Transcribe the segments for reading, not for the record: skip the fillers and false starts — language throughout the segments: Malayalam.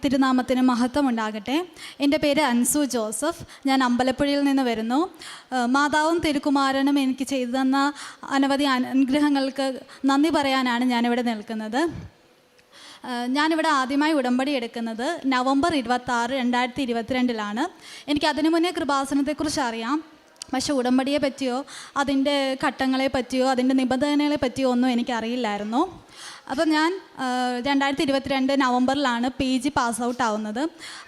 തിരുനാമത്തിന് മഹത്വം ഉണ്ടാകട്ടെ. എൻ്റെ പേര് അൻസു ജോസഫ്. ഞാൻ അമ്പലപ്പുഴയിൽ നിന്ന് വരുന്നു. മാതാവും തിരുക്കുമാരനും എനിക്ക് ചെയ്തു തന്ന അനവധി അനുഗ്രഹങ്ങൾക്ക് നന്ദി പറയാനാണ് ഞാനിവിടെ നിൽക്കുന്നത്. ഞാനിവിടെ ആദ്യമായി ഉടമ്പടി എടുക്കുന്നത് നവംബർ 26, 2022 എനിക്ക് അതിനു മുന്നേ കൃപാസനത്തെക്കുറിച്ച് അറിയാം. പക്ഷേ ഉടമ്പടിയെ പറ്റിയോ അതിൻ്റെ ഘട്ടങ്ങളെ പറ്റിയോ അതിൻ്റെ നിബന്ധനകളെ പറ്റിയോ ഒന്നും എനിക്കറിയില്ലായിരുന്നു. അപ്പം ഞാൻ 2022 നവംബറിലാണ് PG പാസ് ഔട്ട് ആവുന്നത്.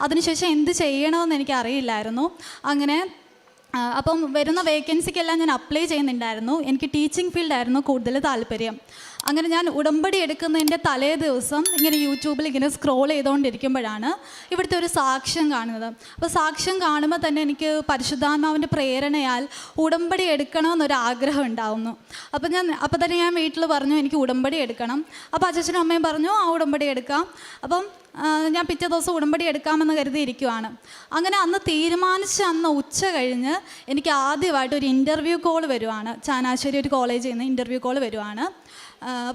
അതിനുശേഷം എന്ത് ചെയ്യണമെന്ന് എനിക്കറിയില്ലായിരുന്നു. അങ്ങനെ അപ്പം വരുന്ന വേക്കൻസിക്കെല്ലാം ഞാൻ അപ്ലൈ ചെയ്യുന്നുണ്ടായിരുന്നു. എനിക്ക് ടീച്ചിങ് ഫീൽഡായിരുന്നു കൂടുതൽ താല്പര്യം. അങ്ങനെ ഞാൻ ഉടമ്പടി എടുക്കുന്നതിൻ്റെ തലേ ദിവസം ഇങ്ങനെ യൂട്യൂബിൽ ഇങ്ങനെ സ്ക്രോൾ ചെയ്തുകൊണ്ടിരിക്കുമ്പോഴാണ് ഇവിടുത്തെ ഒരു സാക്ഷ്യം കാണുന്നത്. അപ്പോൾ സാക്ഷ്യം കാണുമ്പോൾ തന്നെ എനിക്ക് പരിശുദ്ധാത്മാവിൻ്റെ പ്രേരണയാൽ ഉടമ്പടി എടുക്കണമെന്നൊരു ആഗ്രഹം ഉണ്ടാവുന്നു. അപ്പോൾ തന്നെ ഞാൻ വീട്ടിൽ പറഞ്ഞു എനിക്ക് ഉടമ്പടി എടുക്കണം. അപ്പോൾ അച്ഛനും അമ്മയും പറഞ്ഞു ആ ഉടമ്പടി എടുക്കാം. അപ്പം ഞാൻ പിറ്റേ ദിവസം ഉടമ്പടി എടുക്കാമെന്ന് കരുതിയിരിക്കുവാണ്. അങ്ങനെ അന്ന് തീരുമാനിച്ച് ഉച്ച കഴിഞ്ഞ് എനിക്ക് ആദ്യമായിട്ട് ഒരു ഇൻ്റർവ്യൂ കോൾ വരുവാണ്. ചാനാശ്ശേരി ഒരു കോളേജിൽ നിന്ന് ഇൻ്റർവ്യൂ കോൾ വരുവാണ്.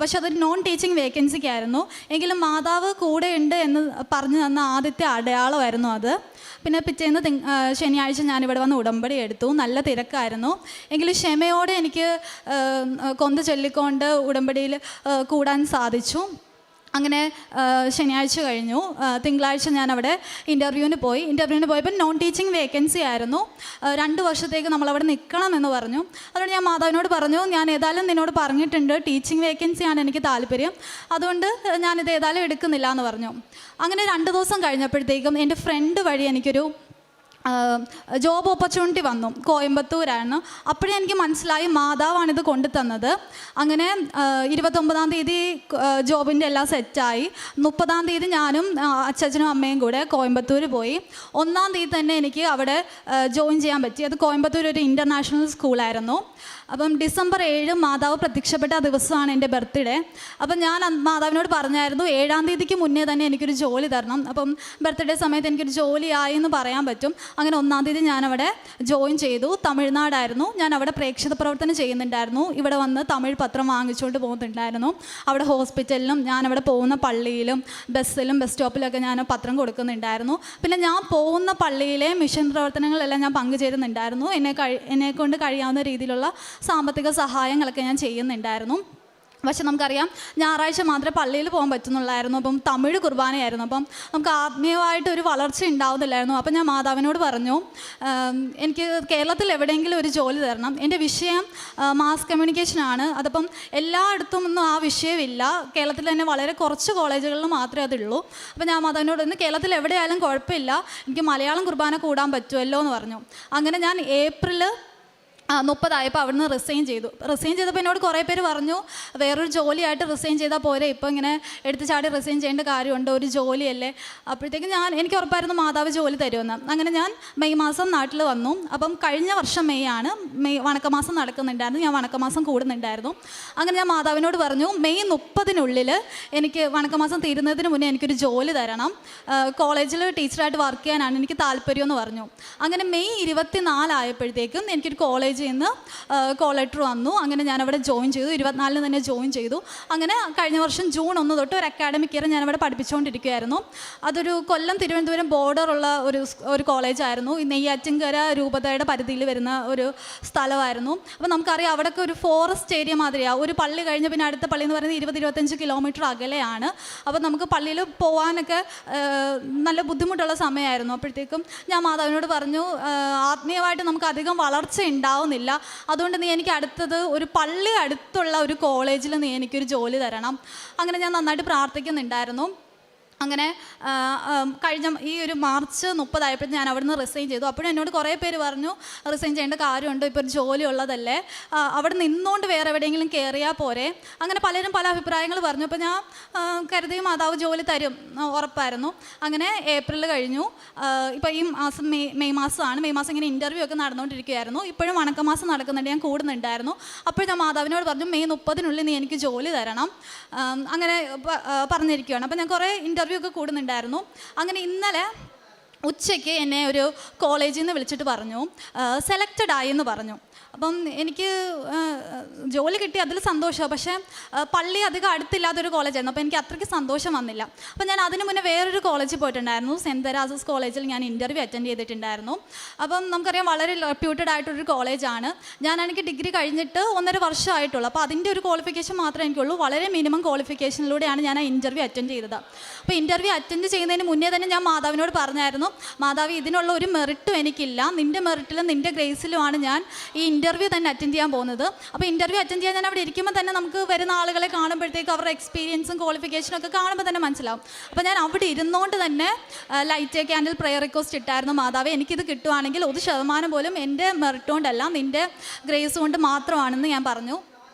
പക്ഷെ അതൊരു നോൺ ടീച്ചിങ് വേക്കൻസിക്കായിരുന്നു. എങ്കിലും മാതാവ് കൂടെ ഉണ്ട് എന്ന് പറഞ്ഞു തന്ന ആദ്യത്തെ അടയാളമായിരുന്നു അത്. പിന്നെ പിറ്റേന്ന് ശനിയാഴ്ച ഞാനിവിടെ വന്ന് ഉടമ്പടി എടുത്തു. നല്ല തിരക്കായിരുന്നു. എങ്കിലും ക്ഷമയോടെ എനിക്ക് കൊന്ത ചൊല്ലിക്കൊണ്ട് ഉടമ്പടിയിൽ കൂടാൻ സാധിച്ചു. അങ്ങനെ ശനിയാഴ്ച കഴിഞ്ഞു. തിങ്കളാഴ്ച ഞാനവിടെ ഇൻ്റർവ്യൂവിന് പോയപ്പോൾ നോൺ ടീച്ചിങ് വേക്കൻസി ആയിരുന്നു. 2 വർഷത്തേക്ക് നമ്മളവിടെ നിൽക്കണം എന്ന് പറഞ്ഞു. അതുകൊണ്ട് ഞാൻ മാതാവിനോട് പറഞ്ഞു ഞാൻ ഏതായാലും നിന്നോട് പറഞ്ഞിട്ടുണ്ട് ടീച്ചിങ് വേക്കൻസിയാണ് എനിക്ക് താല്പര്യം, അതുകൊണ്ട് ഞാനിത് ഏതായാലും എടുക്കുന്നില്ല എന്ന് പറഞ്ഞു. അങ്ങനെ 2 ദിവസം കഴിഞ്ഞപ്പോഴത്തേക്കും എൻ്റെ ഫ്രണ്ട് വഴി എനിക്കൊരു ജോബ് ഓപ്പർച്യൂണിറ്റി വന്നു. കോയമ്പത്തൂരാണ്. അപ്പോഴേ എനിക്ക് മനസ്സിലായി മാതാവാണിത് കൊണ്ടു തന്നത്. അങ്ങനെ 29-ാം തീയതി ജോബിൻ്റെ എല്ലാം സെറ്റായി. 30-ാം തീയതി ഞാനും അച്ഛനും അമ്മയും കൂടെ കോയമ്പത്തൂർ പോയി. 1-ാം തീയതി തന്നെ എനിക്ക് അവിടെ ജോയിൻ ചെയ്യാൻ പറ്റി. അത് കോയമ്പത്തൂർ ഒരു ഇൻ്റർനാഷണൽ സ്കൂളായിരുന്നു. അപ്പം ഡിസംബർ 7 മാതാവ് പ്രത്യക്ഷപ്പെട്ട ദിവസമാണ് എൻ്റെ ബർത്ത്ഡേ. അപ്പം ഞാൻ മാതാവിനോട് പറഞ്ഞായിരുന്നു 7-ാം തീയതിക്ക് മുന്നേ തന്നെ എനിക്കൊരു ജോലി തരണം. അപ്പം ബർത്ത്ഡേ സമയത്ത് എനിക്കൊരു ജോലിയായി എന്ന് പറയാൻ പറ്റും. അങ്ങനെ 1-ാം തീയതി ഞാനവിടെ ജോയിൻ ചെയ്തു. തമിഴ്നാടായിരുന്നു. ഞാൻ അവിടെ പ്രേക്ഷിത പ്രവർത്തനം ചെയ്യുന്നുണ്ടായിരുന്നു. ഇവിടെ വന്ന് തമിഴ് പത്രം വാങ്ങിച്ചുകൊണ്ട് പോകുന്നുണ്ടായിരുന്നു. അവിടെ ഹോസ്പിറ്റലിലും ഞാനവിടെ പോകുന്ന പള്ളിയിലും ബസ്സിലും ബസ് സ്റ്റോപ്പിലൊക്കെ ഞാൻ പത്രം കൊടുക്കുന്നുണ്ടായിരുന്നു. പിന്നെ ഞാൻ പോകുന്ന പള്ളിയിലെ മിഷൻ പ്രവർത്തനങ്ങളെല്ലാം ഞാൻ പങ്കുചേരുന്നുണ്ടായിരുന്നു. എന്നെക്കൊണ്ട് കഴിയാവുന്ന രീതിയിലുള്ള സാമ്പത്തിക സഹായങ്ങളൊക്കെ ഞാൻ ചെയ്യുന്നുണ്ടായിരുന്നു. പക്ഷെ നമുക്കറിയാം ഞായറാഴ്ച മാത്രമേ പള്ളിയിൽ പോകാൻ പറ്റുന്നുള്ളായിരുന്നു. അപ്പം തമിഴ് കുർബാനയായിരുന്നു. അപ്പം നമുക്ക് ആത്മീയമായിട്ടൊരു വളർച്ച ഉണ്ടാവുന്നില്ലായിരുന്നു. അപ്പം ഞാൻ മാതാവിനോട് പറഞ്ഞു എനിക്ക് കേരളത്തിൽ എവിടെയെങ്കിലും ഒരു ജോലി തരണം. എൻ്റെ വിഷയം മാസ് കമ്മ്യൂണിക്കേഷനാണ്. അതപ്പം എല്ലായിടത്തും ഒന്നും ആ വിഷയമില്ല. കേരളത്തിൽ തന്നെ വളരെ കുറച്ച് കോളേജുകളിൽ മാത്രമേ അതുള്ളൂ. അപ്പം ഞാൻ മാതാവിനോട് ഇന്ന് കേരളത്തിൽ എവിടെയായാലും കുഴപ്പമില്ല, എനിക്ക് മലയാളം കുർബാന കൂടാൻ പറ്റുമല്ലോ എന്ന് പറഞ്ഞു. അങ്ങനെ ഞാൻ ഏപ്രിൽ 30 ആയപ്പോൾ അവിടുന്ന് റിസൈൻ ചെയ്തപ്പോൾ എന്നോട് കുറേ പേര് പറഞ്ഞു വേറൊരു ജോലിയായിട്ട് റിസൈൻ ചെയ്താൽ പോരെ, ഇപ്പോൾ ഇങ്ങനെ എടുത്ത് ചാടി റിസൈൻ ചെയ്യേണ്ട കാര്യമുണ്ട്, ഒരു ജോലിയല്ലേ. അപ്പോഴത്തേക്കും എനിക്ക് ഉറപ്പായിരുന്നു മാതാവ് ജോലി തരുമെന്ന്. അങ്ങനെ ഞാൻ മെയ് മാസം നാട്ടിൽ വന്നു. അപ്പം കഴിഞ്ഞ വർഷം മെയ് വണക്കമാസം നടക്കുന്നുണ്ടായിരുന്നു. ഞാൻ വണക്കമാസം കൂടുന്നുണ്ടായിരുന്നു. അങ്ങനെ ഞാൻ മാതാവിനോട് പറഞ്ഞു മെയ് 30-നുള്ളിൽ എനിക്ക് വണക്കമാസം തീരുന്നതിന് മുന്നേ എനിക്കൊരു ജോലി തരണം, കോളേജിൽ ടീച്ചറായിട്ട് വർക്ക് ചെയ്യാനാണ് എനിക്ക് താല്പര്യമെന്ന് പറഞ്ഞു. അങ്ങനെ മെയ് 24 ആയപ്പോഴത്തേക്കും എനിക്കൊരു കോളേജ് നിന്ന് കോൾ ലെറ്റർ വന്നു. അങ്ങനെ ഞാനവിടെ ജോയിൻ ചെയ്തു. 24-ന് തന്നെ ജോയിൻ ചെയ്തു. അങ്ങനെ കഴിഞ്ഞ വർഷം ജൂൺ 1 തൊട്ട് ഒരു അക്കാഡമിക് ഇയർ ഞാനവിടെ പഠിപ്പിച്ചുകൊണ്ടിരിക്കുകയായിരുന്നു. അതൊരു കൊല്ലം തിരുവനന്തപുരം ബോർഡറുള്ള ഒരു കോളേജായിരുന്നു. നെയ്യാറ്റിൻകര രൂപതയുടെ പരിധിയിൽ വരുന്ന ഒരു സ്ഥലമായിരുന്നു. അപ്പോൾ നമുക്കറിയാം അവിടെയൊക്കെ ഒരു ഫോറസ്റ്റ് ഏരിയ മാതിരിയാണ്. ഒരു പള്ളി കഴിഞ്ഞ് പിന്നെ അടുത്ത പള്ളി എന്ന് പറയുന്നത് 20-25 കിലോമീറ്റർ അകലെയാണ്. അപ്പോൾ നമുക്ക് പള്ളിയിൽ പോകാനൊക്കെ നല്ല ബുദ്ധിമുട്ടുള്ള സമയമായിരുന്നു. അപ്പോഴത്തേക്കും ഞാൻ മാതാവിനോട് പറഞ്ഞു ആത്മീയമായിട്ട് നമുക്ക് അധികം വളർച്ച ഉണ്ടാവും, അതുകൊണ്ട് നീ എനിക്ക് അടുത്തത് ഒരു പള്ളി അടുത്തുള്ള ഒരു കോളേജിൽ നീ എനിക്കൊരു ജോലി തരണം. അങ്ങനെ ഞാൻ നന്നായിട്ട് പ്രാർത്ഥിക്കുന്നുണ്ടായിരുന്നു. അങ്ങനെ കഴിഞ്ഞ ഈ ഒരു മാർച്ച് 30 ആയപ്പോഴത്തേക്കും ഞാൻ അവിടെ നിന്ന് റിസൈൻ ചെയ്തു. അപ്പോഴും എന്നോട് കുറേ പേര് പറഞ്ഞു റിസൈൻ ചെയ്യേണ്ട കാര്യമുണ്ട്, ഇപ്പോൾ ഒരു ജോലി ഉള്ളതല്ലേ, അവിടെ നിന്നുകൊണ്ട് വേറെ എവിടെയെങ്കിലും കയറിയാൽ പോരെ. അങ്ങനെ പലരും പല അഭിപ്രായങ്ങൾ പറഞ്ഞു. അപ്പോൾ ഞാൻ കരുതി മാതാവ് ജോലി തരും, ഉറപ്പായിരുന്നു. അങ്ങനെ ഏപ്രിൽ കഴിഞ്ഞു. ഇപ്പോൾ ഈ മാസം മെയ് മാസമാണ്. മെയ് മാസം ഇങ്ങനെ ഇൻ്റർവ്യൂ ഒക്കെ നടന്നുകൊണ്ടിരിക്കുകയായിരുന്നു. ഇപ്പോഴും വണക്കമാസം നടക്കുന്നുണ്ട്, ഞാൻ കൂടുന്നുണ്ടായിരുന്നു. അപ്പോൾ ഞാൻ മാതാവിനോട് പറഞ്ഞു മെയ് 30-നുള്ളിൽ നീ എനിക്ക് ജോലി തരണം, അങ്ങനെ പറഞ്ഞിരിക്കുകയാണ്. അപ്പോൾ ഞാൻ കുറേ ഇൻ്റർവ്യൂ ഒക്കെ കൂടുന്നുണ്ടായിരുന്നു. അങ്ങനെ ഇന്നലെ ഉച്ചയ്ക്ക് എന്നെ ഒരു കോളേജിൽ നിന്ന് വിളിച്ചിട്ട് പറഞ്ഞു സെലക്റ്റഡ് ആയി എന്ന് പറഞ്ഞു. അപ്പം എനിക്ക് ജോലി കിട്ടി, അതിൽ സന്തോഷമാണ്. പക്ഷേ പള്ളി അധികം അടുത്തില്ലാത്തൊരു കോളേജായിരുന്നു, അപ്പോൾ എനിക്ക് അത്രയ്ക്ക് സന്തോഷം വന്നില്ല. അപ്പോൾ ഞാൻ അതിന് മുന്നേ വേറൊരു കോളേജിൽ പോയിട്ടുണ്ടായിരുന്നു, സെൻറ്റ് തെരാസസ് കോളേജിൽ ഞാൻ ഇൻ്റർവ്യൂ അറ്റൻഡ് ചെയ്തിട്ടുണ്ടായിരുന്നു. അപ്പം നമുക്കറിയാം വളരെ റെപ്യൂട്ടഡ് ആയിട്ടൊരു കോളേജാണ്. ഞാനാണെങ്കിൽ ഡിഗ്രി കഴിഞ്ഞിട്ട് 1.5 വർഷമായിട്ടുള്ളൂ. അപ്പോൾ അതിൻ്റെ ഒരു ക്വാളിഫിക്കേഷൻ മാത്രമേ എനിക്കുള്ളൂ. വളരെ മിനിമം ക്വാളിഫിക്കേഷനിലൂടെയാണ് ഞാൻ ആ ഇൻ്റർവ്യൂ അറ്റൻഡ് ചെയ്തത്. അപ്പോൾ ഇൻ്റർവ്യൂ അറ്റൻഡ് ചെയ്യുന്നതിന് മുന്നേ തന്നെ ഞാൻ മാതാവിനോട് പറഞ്ഞായിരുന്നു, മാതാവ് ഇതിനുള്ള ഒരു മെറിറ്റും എനിക്കില്ല, നിൻ്റെ മെറിറ്റിലും നിൻ്റെ ഗ്രേസിലുമാണ് ഞാൻ ഈ ഇൻ്റർവ്യൂ തന്നെ അറ്റൻഡ് ചെയ്യാൻ പോകുന്നത്. അപ്പോൾ ഇൻ്റർവ്യൂ അറ്റൻഡ് ചെയ്യാൻ ഞാൻ അവിടെ ഇരിക്കുമ്പോൾ തന്നെ നമുക്ക് വരുന്ന ആളുകളെ കാണുമ്പോഴത്തേക്ക് അവരുടെ എക്സ്പീരിയൻസും ക്വാളിഫിക്കേഷനും ഒക്കെ കാണുമ്പോൾ തന്നെ മനസ്സിലാവും. അപ്പോൾ ഞാൻ അവിടെ ഇരുന്നുകൊണ്ട് തന്നെ ലൈറ്റ് ക്യാൻഡിൽ പ്രെയർ റിക്വസ്റ്റ് ഇട്ടായിരുന്നു, മാതാവേ എനിക്കിത് കിട്ടുവാണെങ്കിൽ 1% പോലും എൻ്റെ മെറിറ്റ് കൊണ്ടല്ല നിൻ്റെ ഗ്രേസ് കൊണ്ട് മാത്രമാണെന്ന് ഞാൻ പറഞ്ഞു.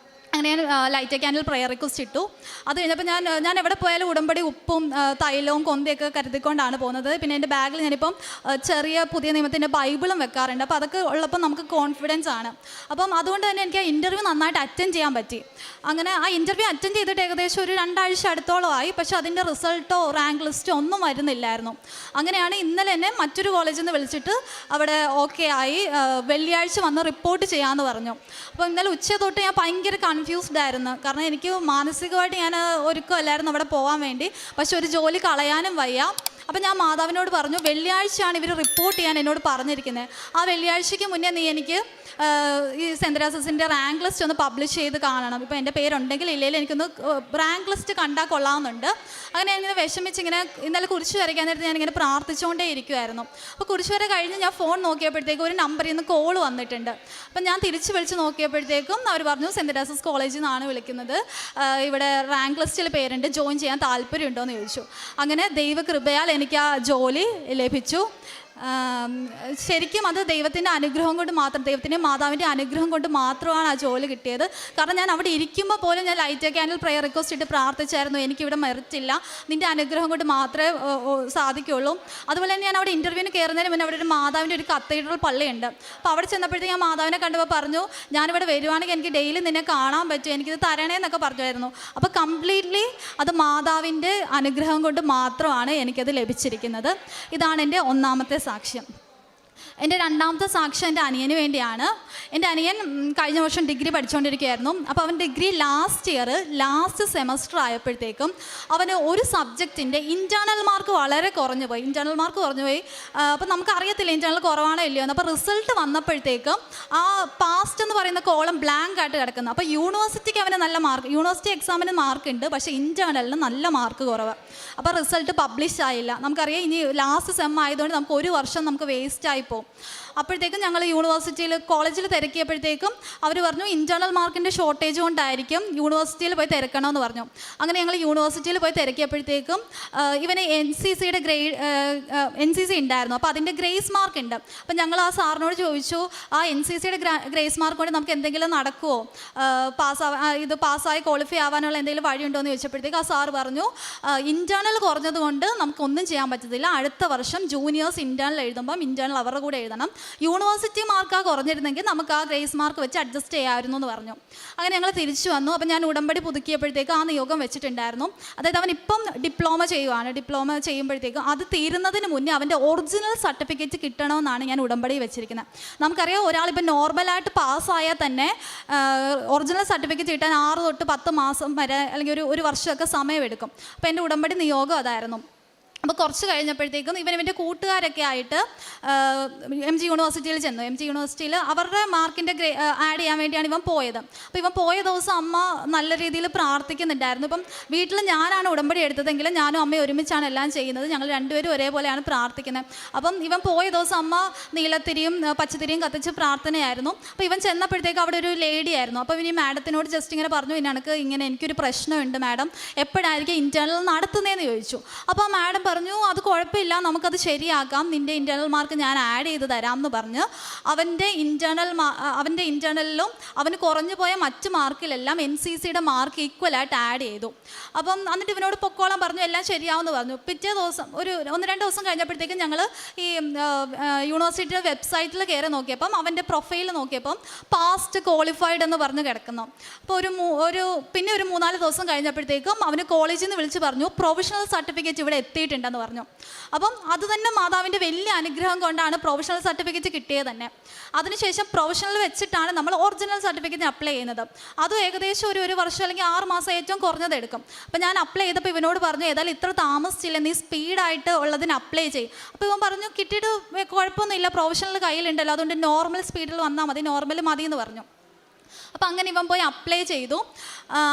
അങ്ങനെ ഞാൻ ലൈറ്റ് ക്യാൻഡിൽ പ്രെയർ റിക്വസ്റ്റ് ഇട്ടു. അത് കഴിഞ്ഞപ്പോൾ ഞാൻ എവിടെ പോയാലും ഉടമ്പടി ഉപ്പും തൈലവും കൊന്തയൊക്കെ കരുതിക്കൊണ്ടാണ് പോകുന്നത്. പിന്നെ എൻ്റെ ബാഗിൽ ഞാനിപ്പം ചെറിയ പുതിയ നിയമത്തിൻ്റെ ബൈബിളും വെക്കാറുണ്ട്. അപ്പോൾ അതൊക്കെ ഉള്ളപ്പോൾ നമുക്ക് കോൺഫിഡൻസ് ആണ്. അപ്പം അതുകൊണ്ട് തന്നെ എനിക്ക് ആ ഇൻ്റർവ്യൂ നന്നായിട്ട് അറ്റൻഡ് ചെയ്യാൻ പറ്റി. അങ്ങനെ ആ ഇൻ്റർവ്യൂ അറ്റൻഡ് ചെയ്തിട്ട് ഏകദേശം ഒരു 2 ആഴ്ച അടുത്തോളമായി. പക്ഷേ അതിൻ്റെ റിസൾട്ടോ റാങ്ക് ലിസ്റ്റോ ഒന്നും വരുന്നില്ലായിരുന്നു. അങ്ങനെയാണ് ഇന്നലെ എന്നെ മറ്റൊരു കോളേജിൽ നിന്ന് വിളിച്ചിട്ട് അവിടെ ഓക്കെ ആയി, വെള്ളിയാഴ്ച വന്ന് റിപ്പോർട്ട് ചെയ്യാമെന്ന് പറഞ്ഞു. അപ്പോൾ ഇന്നലെ ഉച്ച തൊട്ട് ഞാൻ ഭയങ്കര കൺഫ്യൂസ്ഡ് ആയിരുന്നു. കാരണം എനിക്ക് മാനസികമായിട്ട് ഞാൻ ഒരുക്കമല്ലായിരുന്നു അവിടെ പോകാൻ വേണ്ടി. പക്ഷെ ഒരു ജോലി കളയാനും വയ്യ. അപ്പം ഞാൻ മാതാവിനോട് പറഞ്ഞു, വെള്ളിയാഴ്ചയാണ് ഇവർ റിപ്പോർട്ട് ചെയ്യാൻ എന്നോട് പറഞ്ഞിരിക്കുന്നത്. ആ വെള്ളിയാഴ്ചയ്ക്ക് മുന്നേ നീ എനിക്ക് ഈ സെൻറ്റ് തെരാസസിൻ്റെ റാങ്ക് ലിസ്റ്റ് ഒന്ന് പബ്ലിഷ് ചെയ്ത് കാണണം. ഇപ്പോൾ എൻ്റെ പേരുണ്ടെങ്കിൽ ഇല്ലെങ്കിൽ എനിക്കൊന്ന് റാങ്ക് ലിസ്റ്റ് കണ്ടാൽ കൊള്ളാമെന്നുണ്ട്. അങ്ങനെ ഞാനിങ്ങനെ വിഷമിച്ച് ഇങ്ങനെ ഇന്നലെ കുരിശ് വരയ്ക്കാൻ നേരത്തെ ഞാനിങ്ങനെ പ്രാർത്ഥിച്ചുകൊണ്ടേ ഇരിക്കുമായിരുന്നു. അപ്പോൾ കുരിശ് വര കഴിഞ്ഞ് ഞാൻ ഫോൺ നോക്കിയപ്പോഴത്തേക്കും ഒരു നമ്പറിൽ നിന്ന് കോൾ വന്നിട്ടുണ്ട്. അപ്പം ഞാൻ തിരിച്ച് വിളിച്ച് നോക്കിയപ്പോഴത്തേക്കും അവർ പറഞ്ഞു, സെൻറ്റ് തെരാസസ് കോളേജിൽ നിന്നാണ് വിളിക്കുന്നത്, ഇവിടെ റാങ്ക് ലിസ്റ്റിൽ പേരുണ്ട്, ജോയിൻ ചെയ്യാൻ താല്പര്യമുണ്ടോ എന്ന് ചോദിച്ചു. അങ്ങനെ ദൈവകൃപയാൽ എനിക്ക് ആ ജോലി ലഭിച്ചു. ശരിക്കും അത് ദൈവത്തിൻ്റെ അനുഗ്രഹം കൊണ്ട് മാത്രം, ദൈവത്തിൻ്റെ മാതാവിൻ്റെ അനുഗ്രഹം കൊണ്ട് മാത്രമാണ് ആ ജോലി കിട്ടിയത്. കാരണം ഞാൻ അവിടെ ഇരിക്കുമ്പോൾ പോലും ഞാൻ ലൈറ്റ് ക്യാൻഡിൽ പ്രെയർ റിക്വസ്റ്റ് ഇട്ട് പ്രാർത്ഥിച്ചായിരുന്നു, എനിക്കിവിടെ മെറിറ്റില്ല, നിൻ്റെ അനുഗ്രഹം കൊണ്ട് മാത്രമേ സാധിക്കുള്ളൂ. അതുപോലെ തന്നെ ഞാൻ അവിടെ ഇൻ്റർവ്യൂവിന് കയറുന്നതിന് മുന്നേ അവിടെ ഒരു മാതാവിൻ്റെ ഒരു കത്തീഡ്രൽ പള്ളിയുണ്ട്. അപ്പോൾ അവിടെ ചെന്നപ്പോഴത്തേക്ക് ഞാൻ മാതാവിനെ കണ്ടപ്പോൾ പറഞ്ഞു, ഞാനിവിടെ വരുവാണെങ്കിൽ എനിക്ക് ഡെയിലി നിന്നെ കാണാൻ പറ്റും, എനിക്കിത് തരണേന്നൊക്കെ പറഞ്ഞായിരുന്നു. അപ്പോൾ കംപ്ലീറ്റ്ലി അത് മാതാവിൻ്റെ അനുഗ്രഹം കൊണ്ട് മാത്രമാണ് എനിക്കത് ലഭിച്ചിരിക്കുന്നത്. ഇതാണ് എൻ്റെ ഒന്നാമത്തെ സാക്ഷ്യം. എൻ്റെ രണ്ടാമത്തെ സാക്ഷ്യം എൻ്റെ അനിയന് വേണ്ടിയാണ്. എൻ്റെ അനിയൻ കഴിഞ്ഞ വർഷം ഡിഗ്രി പഠിച്ചുകൊണ്ടിരിക്കുകയായിരുന്നു. അപ്പോൾ അവൻ ഡിഗ്രി ലാസ്റ്റ് സെമസ്റ്റർ ആയപ്പോഴത്തേക്കും അവന് ഒരു സബ്ജക്റ്റിൻ്റെ ഇൻറ്റേർണൽ മാർക്ക് വളരെ കുറഞ്ഞു പോയി. അപ്പോൾ നമുക്കറിയത്തില്ല ഇൻറ്റേർണൽ കുറവാണോ ഇല്ലയോ എന്ന്. അപ്പോൾ റിസൾട്ട് വന്നപ്പോഴത്തേക്കും ആ പാസ്റ്റ് എന്ന് പറയുന്ന കോളം ബ്ലാങ്ക് ആയിട്ട് കിടക്കുന്നു. അപ്പോൾ യൂണിവേഴ്സിറ്റിക്ക് അവന് നല്ല മാർക്ക്, യൂണിവേഴ്സിറ്റി എക്സാമിന് മാർക്ക് ഉണ്ട്, പക്ഷേ ഇൻറ്റേർണലിന് നല്ല മാർക്ക് കുറവ്. അപ്പോൾ റിസൾട്ട് പബ്ലിഷ് ആയില്ല. നമുക്കറിയാം ഇനി ലാസ്റ്റ് സെം ആയതുകൊണ്ട് നമുക്ക് 1 വർഷം നമുക്ക് വേസ്റ്റ് ആയി പോകും. അപ്പോഴത്തേക്കും ഞങ്ങൾ കോളേജിൽ തിരക്കിയപ്പോഴത്തേക്കും അവർ പറഞ്ഞു ഇൻറ്റേർണൽ മാർക്കിൻ്റെ ഷോർട്ടേജ് കൊണ്ടായിരിക്കും, യൂണിവേഴ്സിറ്റിയിൽ പോയി തിരക്കണമെന്ന് പറഞ്ഞു. അങ്ങനെ ഞങ്ങൾ യൂണിവേഴ്സിറ്റിയിൽ പോയി തിരക്കിയപ്പോഴത്തേക്കും ഇവന് NCC ഉണ്ടായിരുന്നു. അപ്പോൾ അതിൻ്റെ ഗ്രേസ് മാർക്ക് ഉണ്ട്. അപ്പം ഞങ്ങൾ ആ സാറിനോട് ചോദിച്ചു, ആ NCCയുടെ ഗ്രേസ് മാർക്ക് കൊണ്ട് നമുക്ക് എന്തെങ്കിലും നടക്കുമോ, പാസ്സായി ക്വാളിഫൈ ആവാനുള്ള എന്തെങ്കിലും വഴിയുണ്ടോ എന്ന് ചോദിച്ചപ്പോഴത്തേക്ക് ആ സാറ് പറഞ്ഞു, ഇൻറ്റേർണൽ കുറഞ്ഞതുകൊണ്ട് നമുക്കൊന്നും ചെയ്യാൻ പറ്റത്തില്ല, അടുത്ത വർഷം ജൂനിയേഴ്സ് ഇൻറ്റേർണൽ എഴുതുമ്പം ഇൻറ്റേർണൽ അവരുടെ കൂടെ എഴുതണം, യൂണിവേഴ്സിറ്റി മാർക്കാ കുറഞ്ഞിരുന്നെങ്കിൽ നമുക്ക് ആ ഗ്രേസ് മാർക്ക് വെച്ച് അഡ്ജസ്റ്റ് ചെയ്യാമായിരുന്നു എന്ന് പറഞ്ഞു. അങ്ങനെ ഞങ്ങൾ തിരിച്ചു വന്നു. അപ്പം ഞാൻ ഉടമ്പടി പുതുക്കിയപ്പോഴത്തേക്ക് ആ നിയോഗം വെച്ചിട്ടുണ്ടായിരുന്നു. അതായത് അവൻ ഇപ്പം ഡിപ്ലോമ ചെയ്യുമ്പോഴത്തേക്കും അത് തീരുന്നതിന് മുന്നേ അവൻ്റെ ഒറിജിനൽ സർട്ടിഫിക്കറ്റ് കിട്ടണമെന്നാണ് ഞാൻ ഉടമ്പടി വെച്ചിരിക്കുന്നത്. നമുക്കറിയാം ഒരാളിപ്പോൾ നോർമലായിട്ട് പാസ്സായാൽ തന്നെ ഒറിജിനൽ സർട്ടിഫിക്കറ്റ് കിട്ടാൻ 6 തൊട്ട് 10 മാസം വരെ അല്ലെങ്കിൽ ഒരു വർഷമൊക്കെ സമയമെടുക്കും. അപ്പോൾ എൻ്റെ ഉടമ്പടി നിയോഗം അതായിരുന്നു. അപ്പോൾ കുറച്ച് കഴിഞ്ഞപ്പോഴത്തേക്കും ഇവൻ്റെ കൂട്ടുകാരൊക്കെ ആയിട്ട് MG യൂണിവേഴ്സിറ്റിയിൽ ചെന്നു. MG യൂണിവേഴ്സിറ്റിയിൽ അവരുടെ മാർക്കിൻ്റെ ആഡ് ചെയ്യാൻ വേണ്ടിയാണ് ഇവൻ പോയത്. അപ്പോൾ ഇവൻ പോയ ദിവസം അമ്മ നല്ല രീതിയിൽ പ്രാർത്ഥിക്കുന്നുണ്ടായിരുന്നു. ഇപ്പം വീട്ടിൽ ഞാനാണ് ഉടമ്പടി എടുത്തതെങ്കിലും ഞാനും അമ്മയും ഒരുമിച്ചാണ് എല്ലാം ചെയ്യുന്നത്. ഞങ്ങൾ രണ്ടുപേരും ഒരേപോലെയാണ് പ്രാർത്ഥിക്കുന്നത്. അപ്പം ഇവൻ പോയ ദിവസം അമ്മ നീലത്തിരിയും പച്ചത്തിരിയും കത്തിച്ച് പ്രാർത്ഥനയായിരുന്നു. അപ്പോൾ ഇവൻ ചെന്നപ്പോഴത്തേക്ക് അവിടെ ഒരു ലേഡി ആയിരുന്നു. അപ്പോൾ ഇവൻ ഈ മാഡത്തിനോട് ജസ്റ്റ് ഇങ്ങനെ പറഞ്ഞു, എനിക്കൊരു പ്രശ്നമുണ്ട് മാഡം, എപ്പോഴായിരിക്കും ഇൻറ്റേർണൽ നടത്തുന്നതെന്ന് ചോദിച്ചു. അപ്പോൾ ആ മാഡം പറഞ്ഞു, അത് കുഴപ്പമില്ല, നമുക്കത് ശരിയാക്കാം, നിൻ്റെ ഇൻറ്റേർണൽ മാർക്ക് ഞാൻ ആഡ് ചെയ്ത് തരാം എന്ന് പറഞ്ഞ് അവൻ്റെ ഇൻറ്റേർണലിലും അവന് കുറഞ്ഞു പോയ മറ്റ് മാർക്കിലെല്ലാം NCCയുടെ മാർക്ക് ഈക്വലായിട്ട് ആഡ് ചെയ്തു. അപ്പം എന്നിട്ട് ഇവനോട് പൊക്കോളം പറഞ്ഞു, എല്ലാം ശരിയാവുമെന്ന് പറഞ്ഞു. പിറ്റേ ദിവസം ഒരു 1-2 ദിവസം കഴിഞ്ഞപ്പോഴത്തേക്കും ഞങ്ങൾ ഈ യൂണിവേഴ്സിറ്റിയുടെ വെബ്സൈറ്റിൽ കയറി നോക്കിയപ്പം അവൻ്റെ പ്രൊഫൈൽ നോക്കിയപ്പം പാസ്റ്റ് ക്വാളിഫൈഡ് എന്ന് പറഞ്ഞ് കിടക്കുന്നു. അപ്പോൾ പിന്നെ ഒരു 3-4 ദിവസം കഴിഞ്ഞപ്പോഴത്തേക്കും അവന് കോളേജിൽ നിന്ന് വിളിച്ച് പറഞ്ഞു, പ്രൊഫഷണൽ സർട്ടിഫിക്കറ്റ് ഇവിടെ എത്തിയിട്ടുണ്ട്, പേടിക്കേണ്ടെന്ന് പറഞ്ഞു. അപ്പം അത് തന്നെ മാതാവിൻ്റെ വലിയ അനുഗ്രഹം കൊണ്ടാണ് പ്രൊഫഷണൽ സർട്ടിഫിക്കറ്റ് കിട്ടിയത് തന്നെ. അതിനുശേഷം പ്രൊഫഷണൽ വെച്ചിട്ടാണ് നമ്മൾ ഒറിജിനൽ സർട്ടിഫിക്കറ്റിന് അപ്ലൈ ചെയ്യുന്നത്. അതും ഏകദേശം ഒരു വർഷം അല്ലെങ്കിൽ 6 മാസം ഏറ്റവും കുറഞ്ഞത് എടുക്കും. അപ്പോൾ ഞാൻ അപ്ലൈ ചെയ്തപ്പോൾ ഇവനോട് പറഞ്ഞു, ഏതായാലും ഇത്ര താമസിച്ചില്ല, നീ സ്പീഡായിട്ട് ഉള്ളതിന് അപ്ലൈ ചെയ്യും. അപ്പോൾ ഇവൻ പറഞ്ഞു, കിട്ടിയിട്ട് കുഴപ്പമൊന്നുമില്ല, പ്രൊഫഷണൽ കയ്യിലുണ്ടല്ലോ, അതുകൊണ്ട് നോർമൽ സ്പീഡിൽ വന്നാൽ മതി, നോർമൽ മതി എന്ന് പറഞ്ഞു. അപ്പോൾ അങ്ങനെ ഇവൻ പോയി അപ്ലൈ ചെയ്തു.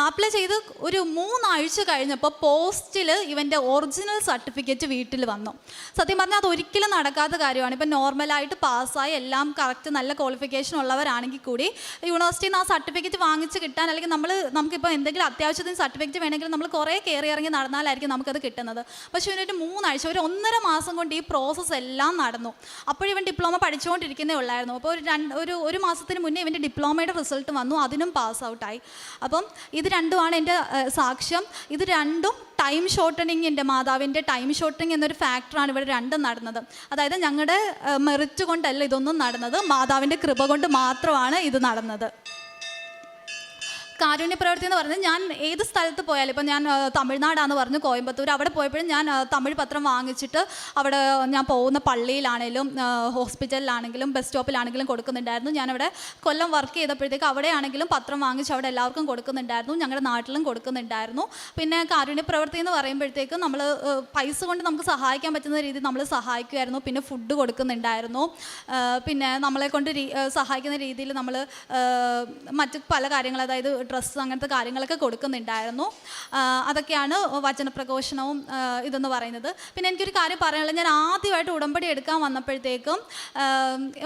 അപ്ലൈ ചെയ്ത് ഒരു 3 ആഴ്ച കഴിഞ്ഞപ്പോൾ പോസ്റ്റിൽ ഇവൻ്റെ ഒറിജിനൽ സർട്ടിഫിക്കറ്റ് വീട്ടിൽ വന്നു. സത്യം പറഞ്ഞാൽ അതൊരിക്കലും നടക്കാത്ത കാര്യമാണ്. ഇപ്പം നോർമലായിട്ട് പാസ്സായി എല്ലാം കറക്റ്റ് നല്ല ക്വാളിഫിക്കേഷൻ ഉള്ളവരാണെങ്കിൽ കൂടി യൂണിവേഴ്സിറ്റിയിൽ നിന്ന് ആ സർട്ടിഫിക്കറ്റ് വാങ്ങിച്ച് കിട്ടാൻ, അല്ലെങ്കിൽ നമുക്കിപ്പോൾ എന്തെങ്കിലും അത്യാവശ്യത്തിന് സർട്ടിഫിക്കറ്റ് വേണമെങ്കിൽ നമ്മൾ കുറേ കയറി ഇറങ്ങി നടന്നാലായിരിക്കും നമുക്കത് കിട്ടുന്നത്. പക്ഷേ ഇവനൊരു 3 ആഴ്ച, ഒരു 1.5 മാസം കൊണ്ട് ഈ പ്രോസസ്സ് എല്ലാം നടന്നു. അപ്പോഴിവൻ ഡിപ്ലോമ പഠിച്ചുകൊണ്ടിരിക്കുന്നേ ഉള്ളായിരുന്നു. അപ്പോൾ ഒരു മാസത്തിന് മുന്നേ ഇവൻ്റെ ഡിപ്ലോമയുടെ റിസൾട്ട് വന്നു, അതിനും പാസ് ഔട്ടായി. അപ്പം ഇത് രണ്ടുമാണ് എൻ്റെ സാക്ഷ്യം. ഇത് രണ്ടും ടൈം ഷോർട്ടനിങ്ങിൻ്റെ, മാതാവിൻ്റെ ടൈം ഷോർട്ടനിങ് എന്നൊരു ഫാക്ടറാണ് ഇവിടെ രണ്ടും നടന്നത്. അതായത് ഞങ്ങളുടെ മെറിറ്റ് കൊണ്ടല്ല ഇതൊന്നും നടന്നത്, മാതാവിൻ്റെ കൃപ കൊണ്ട് മാത്രമാണ് ഇത് നടന്നത്. കാരുണ്യ പ്രവൃത്തി എന്ന് പറഞ്ഞാൽ ഞാൻ ഏത് സ്ഥലത്ത് പോയാലും, ഇപ്പം ഞാൻ തമിഴ്നാടാന്ന് പറഞ്ഞു, കോയമ്പത്തൂർ, അവിടെ പോയപ്പോഴും ഞാൻ തമിഴ് പത്രം വാങ്ങിച്ചിട്ട് അവിടെ ഞാൻ പോകുന്ന പള്ളിയിലാണെങ്കിലും ഹോസ്പിറ്റലിലാണെങ്കിലും ബസ് സ്റ്റോപ്പിലാണെങ്കിലും കൊടുക്കുന്നുണ്ടായിരുന്നു. ഞാനവിടെ കൊല്ലം വർക്ക് ചെയ്തപ്പോഴത്തേക്ക് അവിടെയാണെങ്കിലും പത്രം വാങ്ങിച്ച് അവിടെ എല്ലാവർക്കും കൊടുക്കുന്നുണ്ടായിരുന്നു, ഞങ്ങളുടെ നാട്ടിലും കൊടുക്കുന്നുണ്ടായിരുന്നു. പിന്നെ കാരുണ്യ പ്രവൃത്തി എന്ന് പറയുമ്പോഴത്തേക്കും നമ്മൾ പൈസ കൊണ്ട് നമുക്ക് സഹായിക്കാൻ പറ്റുന്ന രീതിയിൽ നമ്മൾ സഹായിക്കുമായിരുന്നു. പിന്നെ ഫുഡ് കൊടുക്കുന്നുണ്ടായിരുന്നു. പിന്നെ നമ്മളെ കൊണ്ട് സഹായിക്കുന്ന രീതിയിൽ നമ്മൾ മറ്റ് പല കാര്യങ്ങൾ, അതായത് ഡ്രസ്സ്, അങ്ങനത്തെ കാര്യങ്ങളൊക്കെ കൊടുക്കുന്നുണ്ടായിരുന്നു. അതൊക്കെയാണ് വചനപ്രഘോഷണവും ഇതെന്ന് പറയുന്നത്. പിന്നെ എനിക്കൊരു കാര്യം പറയാനുള്ളത്, ഞാൻ ആദ്യമായിട്ട് ഉടമ്പടി എടുക്കാൻ വന്നപ്പോഴത്തേക്കും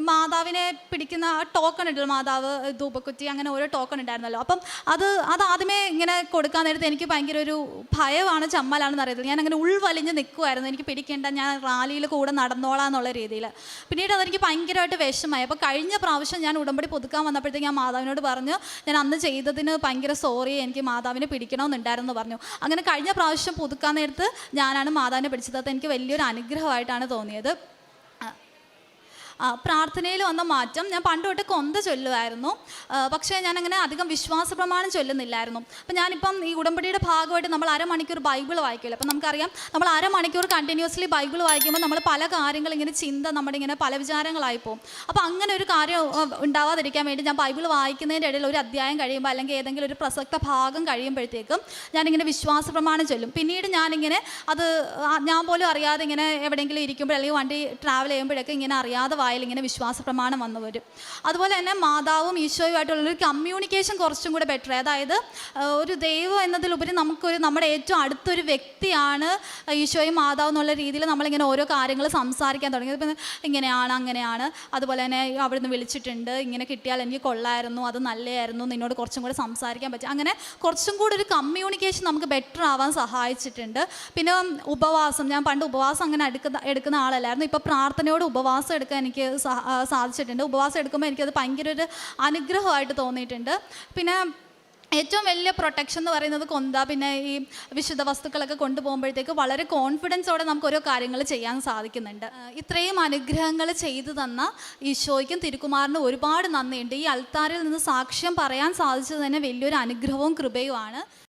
മാതാവിനെ പിടിക്കുന്ന ടോക്കൺ ഉണ്ടല്ലോ, മാതാവ് ധൂപക്കുറ്റി, അങ്ങനെ ഓരോ ടോക്കൺ ഉണ്ടായിരുന്നല്ലോ. അപ്പം അത് ആദ്യമേ ഇങ്ങനെ കൊടുക്കാൻ നേരത്തെ എനിക്ക് ഭയങ്കര ഒരു ഭയമാണ്, ചമ്മലാണെന്ന് അറിയത്തില്ല. ഞാൻ അങ്ങനെ ഉൾവലിഞ്ഞ് നിൽക്കുമായിരുന്നു, എനിക്ക് പിടിക്കേണ്ട, ഞാൻ റാലിയിൽ കൂടെ നടന്നോളാം എന്നുള്ള രീതിയിൽ. പിന്നീട് അതെനിക്ക് ഭയങ്കരമായിട്ട് വിഷമമായി. അപ്പോൾ കഴിഞ്ഞ പ്രാവശ്യം ഞാൻ ഉടമ്പടി പുതുക്കാൻ വന്നപ്പോഴത്തേക്ക് ഞാൻ മാതാവിനോട് പറഞ്ഞു, ഞാൻ അന്ന് ചെയ്തതിന് ഭയങ്കര സോറി, എനിക്ക് മാതാവിനെ പിടിക്കണമെന്നുണ്ടായിരുന്നു പറഞ്ഞു. അങ്ങനെ കഴിഞ്ഞ പ്രാവശ്യം പുതുക്കാൻ നേരത്ത് ഞാനാണ് മാതാവിനെ പിടിച്ചത്. അത് എനിക്ക് വലിയൊരു അനുഗ്രഹമായിട്ടാണ് തോന്നിയത്. പ്രാർത്ഥനയിൽ വന്ന മാറ്റം, ഞാൻ പണ്ട് തൊട്ട് കൊന്ത ചൊല്ലുമായിരുന്നു, പക്ഷേ ഞാനങ്ങനെ അധികം വിശ്വാസ പ്രമാണം ചൊല്ലുന്നില്ലായിരുന്നു. അപ്പം ഞാനിപ്പം ഈ ഉടമ്പടിയുടെ ഭാഗമായിട്ട് നമ്മൾ അരമണിക്കൂർ ബൈബിൾ വായിക്കില്ല. അപ്പം നമുക്കറിയാം, നമ്മൾ അരമണിക്കൂർ കണ്ടിന്യൂസ്ലി ബൈബിൾ വായിക്കുമ്പോൾ നമ്മൾ പല കാര്യങ്ങൾ ഇങ്ങനെ ചിന്ത, നമ്മുടെ ഇങ്ങനെ പല വിചാരങ്ങളായി പോകും. അപ്പോൾ അങ്ങനെ ഒരു കാര്യം ഉണ്ടാവാതിരിക്കാൻ വേണ്ടി ഞാൻ ബൈബിൾ വായിക്കുന്നതിൻ്റെ ഇടയിൽ ഒരു അധ്യായം കഴിയുമ്പോൾ അല്ലെങ്കിൽ ഏതെങ്കിലും ഒരു പ്രസക്ത ഭാഗം കഴിയുമ്പോഴത്തേക്കും ഞാനിങ്ങനെ വിശ്വാസ പ്രമാണം ചൊല്ലും. പിന്നീട് ഞാനിങ്ങനെ അത് ഞാൻ പോലും അറിയാതെ ഇങ്ങനെ എവിടെയെങ്കിലും ഇരിക്കുമ്പോൾ അല്ലെങ്കിൽ വണ്ടി ട്രാവൽ ചെയ്യുമ്പോഴൊക്കെ ഇങ്ങനെ അറിയാതെ ഇങ്ങനെ വിശ്വാസ പ്രമാണം വന്നു വരും. അതുപോലെ തന്നെ മാതാവും ഈശോയുമായിട്ടുള്ളൊരു കമ്മ്യൂണിക്കേഷൻ കുറച്ചും കൂടെ ബെറ്റർ. അതായത് ഒരു ദൈവം എന്നതിലുപരി നമ്മുടെ ഏറ്റവും അടുത്തൊരു വ്യക്തിയാണ് ഈശോയും മാതാവും എന്നുള്ള രീതിയിൽ നമ്മളിങ്ങനെ ഓരോ കാര്യങ്ങൾ സംസാരിക്കാൻ തുടങ്ങി. ഇപ്പം ഇങ്ങനെയാണ്, അങ്ങനെയാണ്, അതുപോലെ തന്നെ അവിടെ നിന്ന് വിളിച്ചിട്ടുണ്ട്, ഇങ്ങനെ കിട്ടിയാൽ എനിക്ക് കൊള്ളായിരുന്നു, അത് നല്ലതായിരുന്നു, നിന്നോട് കുറച്ചും കൂടെ സംസാരിക്കാൻ പറ്റും. അങ്ങനെ കുറച്ചും കൂടെ ഒരു കമ്മ്യൂണിക്കേഷൻ നമുക്ക് ബെറ്റർ ആവാൻ സഹായിച്ചിട്ടുണ്ട്. പിന്നെ ഉപവാസം, ഞാൻ പണ്ട് ഉപവാസം അങ്ങനെ എടുക്കുന്ന ആളല്ലായിരുന്നു. ഇപ്പോൾ പ്രാർത്ഥനയോട് ഉപവാസം എടുക്കാൻ എനിക്ക് സാധിച്ചിട്ടുണ്ട്. ഉപവാസം എടുക്കുമ്പോൾ എനിക്കത് ഭയങ്കര ഒരു അനുഗ്രഹമായിട്ട് തോന്നിയിട്ടുണ്ട്. പിന്നെ ഏറ്റവും വലിയ പ്രൊട്ടക്ഷൻ എന്ന് പറയുന്നത് കൊന്ത, പിന്നെ ഈ വിശുദ്ധ വസ്തുക്കളൊക്കെ കൊണ്ടുപോകുമ്പോഴത്തേക്ക് വളരെ കോൺഫിഡൻസോടെ നമുക്ക് ഓരോ കാര്യങ്ങൾ ചെയ്യാൻ സാധിക്കുന്നുണ്ട്. ഇത്രയും അനുഗ്രഹങ്ങൾ ചെയ്തു തന്ന ഈശോയ്ക്കും തിരുക്കുമാറിനും ഒരുപാട് നന്ദിയുണ്ട്. ഈ അൾത്താരിൽ നിന്ന് സാക്ഷ്യം പറയാൻ സാധിച്ചത് തന്നെ വലിയൊരു അനുഗ്രഹവും കൃപയുമാണ്.